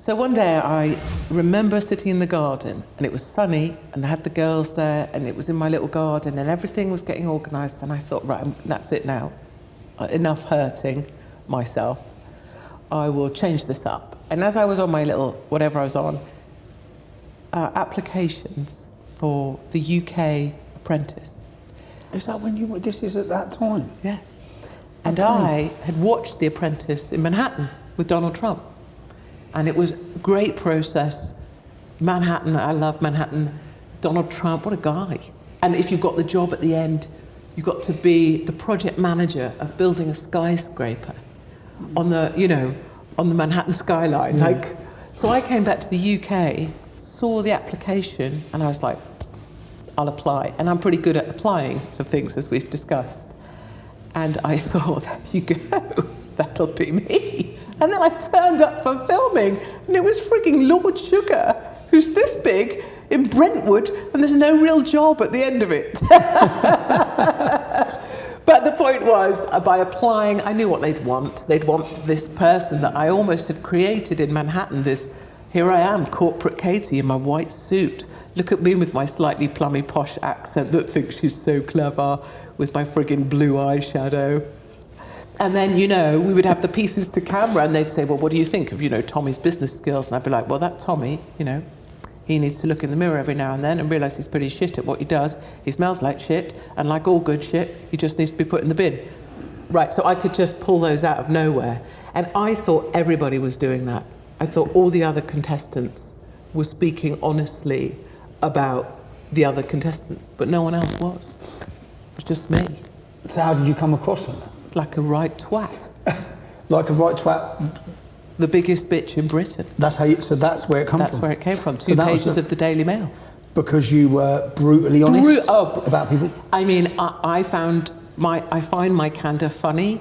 So one day I remember sitting in the garden and it was sunny and I had the girls there and it was in my little garden and everything was getting organised and I thought, right, that's it now. Enough hurting myself. I will change this up. And as I was on my little, whatever I was on, applications for the UK apprentice. Is that when you, this is at that time? Yeah. And Okay. I had watched The Apprentice in Manhattan with Donald Trump. And it was a great process. Manhattan, I love Manhattan. Donald Trump, what a guy. And if you got the job at the end, you got to be the project manager of building a skyscraper on the, you know, on the Manhattan skyline. Like, so I came back to the UK, saw the application, and I was like, I'll apply. And I'm pretty good at applying for things, as we've discussed. And I thought, there you go, that'll be me. And then I turned up for filming, and it was frigging Lord Sugar, who's this big, in Brentwood, and there's no real job at the end of it. But the point was, by applying, I knew what they'd want. They'd want this person that I almost had created in Manhattan, this, here I am, corporate Katie in my white suit. Look at me with my slightly plummy posh accent that thinks she's so clever, with my frigging blue eyeshadow. And then, you know, we would have the pieces to camera and they'd say, well, what do you think of, you know, Tommy's business skills? And I'd be like, well, that Tommy, you know, he needs to look in the mirror every now and then and realise he's pretty shit at what he does. He smells like shit, and like all good shit, he just needs to be put in the bin. Right, so I could just pull those out of nowhere. And I thought everybody was doing that. I thought all the other contestants were speaking honestly about the other contestants, but no one else was. It was just me. So how did you come across them? Like a right twat. Like a right twat? The biggest bitch in Britain. That's how you, so that's where it comes from? That's where it came from. Two pages of the Daily Mail. Because you were brutally honest about people? I mean, I find my candour funny.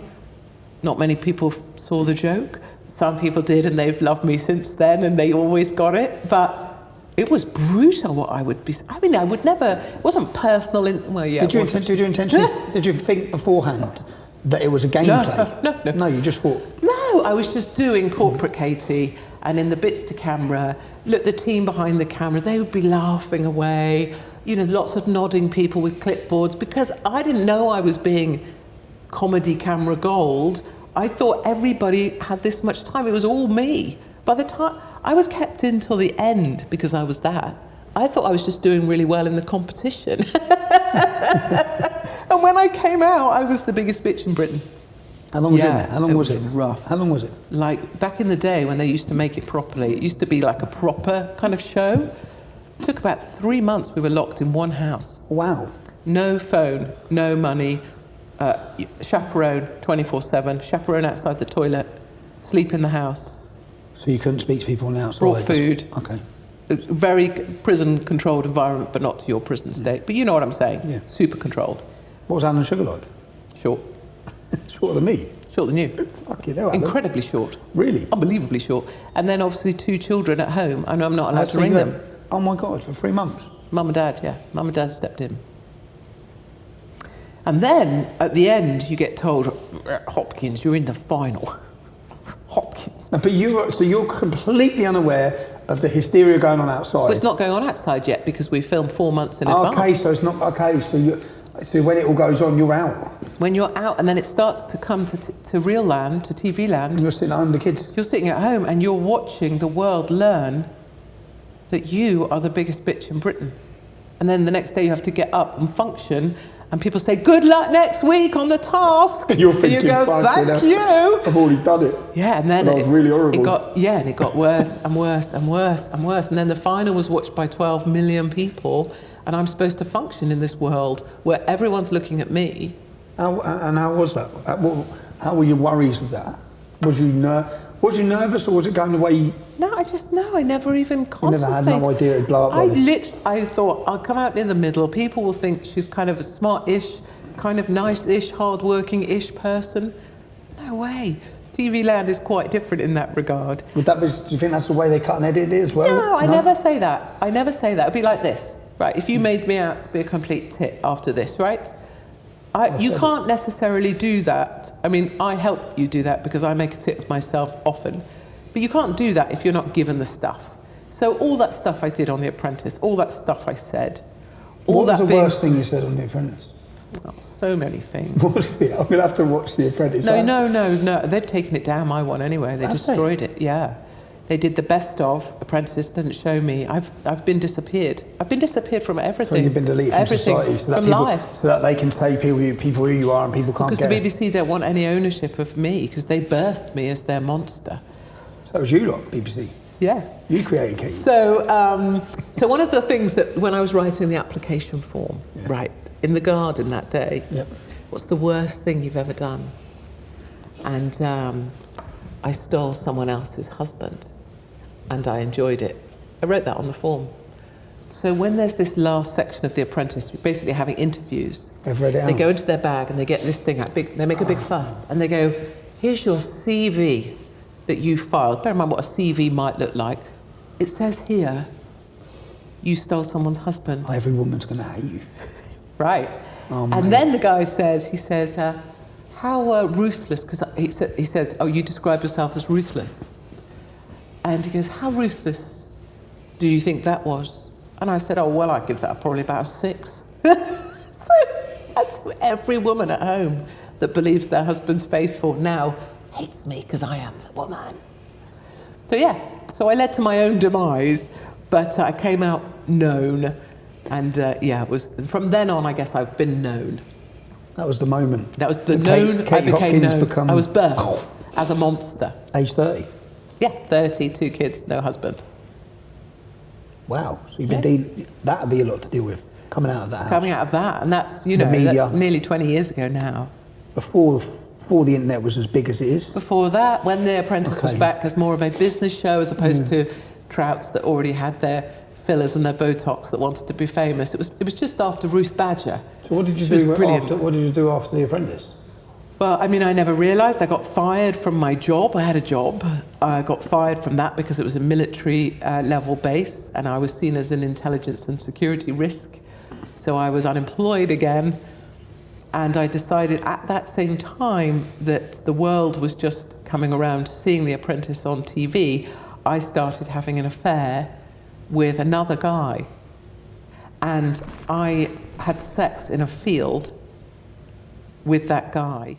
Not many people saw the joke. Some people did, and they've loved me since then, and they always got it. But it was brutal what I would be... I mean, I would never... It wasn't personal in... Well, yeah. Did you intentionally... Did you think beforehand that it was a gameplay? No. No, you just thought... No, I was just doing corporate Katie, and in the bits to camera, look, the team behind the camera, they would be laughing away, you know, lots of nodding people with clipboards, because I didn't know I was being comedy camera gold. I thought everybody had this much time. It was all me. By the time I was kept in till the end because I was that, I thought I was just doing really well in the competition. And when I came out, I was the biggest bitch in Britain. How long was it in there? How long was it? Rough. How long was it? Like, back in the day when they used to make it properly, it used to be like a proper kind of show. It took about 3 months. We were locked in one house. Wow. No phone, no money, chaperone 24/7, chaperone outside the toilet, sleep in the house. So you couldn't speak to people on the outside? Brought food. Okay. It was a very prison-controlled environment, but not to your prison state. But you know what I'm saying? Yeah. Super controlled. What was Alan Sugar like? Short. Shorter than me? Shorter than you. Fucking hell, Alan. Incredibly short. Really? Unbelievably short. And then obviously 2 children at home, and I'm not allowed to ring them. Oh my God, for 3 months? Mum and Dad, yeah. Mum and Dad stepped in. And then, at the end, you get told, Hopkins, you're in the final. Hopkins. But you're completely unaware of the hysteria going on outside? Well, it's not going on outside yet, because we filmed 4 months in advance. Okay, so it's not, okay, so when it all goes on, you're out? When you're out, and then it starts to come to real land, to TV land. And you're sitting at home with the kids? You're sitting at home, and you're watching the world learn that you are the biggest bitch in Britain. And then the next day you have to get up and function, and people say, good luck next week on the task. And you're thinking, and you go, thank you. I've already done it. Yeah, and then that was really horrible. It got worse and worse and worse and worse. And then the final was watched by 12 million people, and I'm supposed to function in this world where everyone's looking at me. And how was that? How were your worries with that? Was you nervous, or was it going the way? I never even contemplated. You never had no idea it'd blow up like this? I thought, I'll come out in the middle. People will think she's kind of a smart-ish, kind of nice-ish, hard-working-ish person. No way. TV land is quite different in that regard. Do you think that's the way they cut and edit it as well? No, I never say that. It'd be like this, right? If you made me out to be a complete tit after this, right? You can't necessarily do that. I mean, I help you do that because I make a tit of myself often. But you can't do that if you're not given the stuff. So all that stuff I did on The Apprentice, all that stuff I said, all What that was the worst thing you said on The Apprentice? Oh, so many things. What was it? I'm going to have to watch The Apprentice. No. They've taken it down, my one, anyway. They destroyed it, yeah. They ded the best of Apprentices, didn't show me. I've been disappeared. I've been disappeared from everything. So you've been deleted from society. So from life. So that they can say people who you are and people can't because get the BBC don't want any ownership of me, because they birthed me as their monster. So it was you lot, BBC? Yeah. You created Katie. So one of the things that when I was writing the application form, right, in the garden that day, what's the worst thing you've ever done? And I stole someone else's husband, and I enjoyed it. I wrote that on the form. So when there's this last section of The Apprentice, we're basically having interviews. They've read it out. They go into their bag and they get this thing out, they make a big fuss, and they go, here's your CV that you filed. Bear in mind what a CV might look like. It says here, you stole someone's husband. Every woman's going to hate you. Right. Oh, and then the guy says, how ruthless, because he says, oh, you describe yourself as ruthless. And he goes, how ruthless do you think that was? And I said, oh, well, I'd give that probably about a 6. So that's every woman at home that believes their husband's faithful now hates me because I am the woman. So I led to my own demise, but I came out known. And it was from then on, I guess I've been known. That was the moment. That was the known. Katie I became Hopkins known. I was birthed as a monster. Age 30? Yeah, 30, 2 kids, no husband. Wow. So you've been dealing. That'd be a lot to deal with coming out of that. Coming out of that, and that's that's nearly 20 years ago now. Before the internet was as big as it is. Before that, when The Apprentice was back as more of a business show as opposed to trouts that already had their fillers and their Botox that wanted to be famous. It was just after Ruth Badger. So what did you do after? What did you do after The Apprentice? Well, I mean, I never realised. I got fired from my job. I had a job. I got fired from that because it was a military level base, and I was seen as an intelligence and security risk. So I was unemployed again, and I decided at that same time that the world was just coming around to seeing The Apprentice on TV. I started having an affair with another guy, and I had sex in a field with that guy.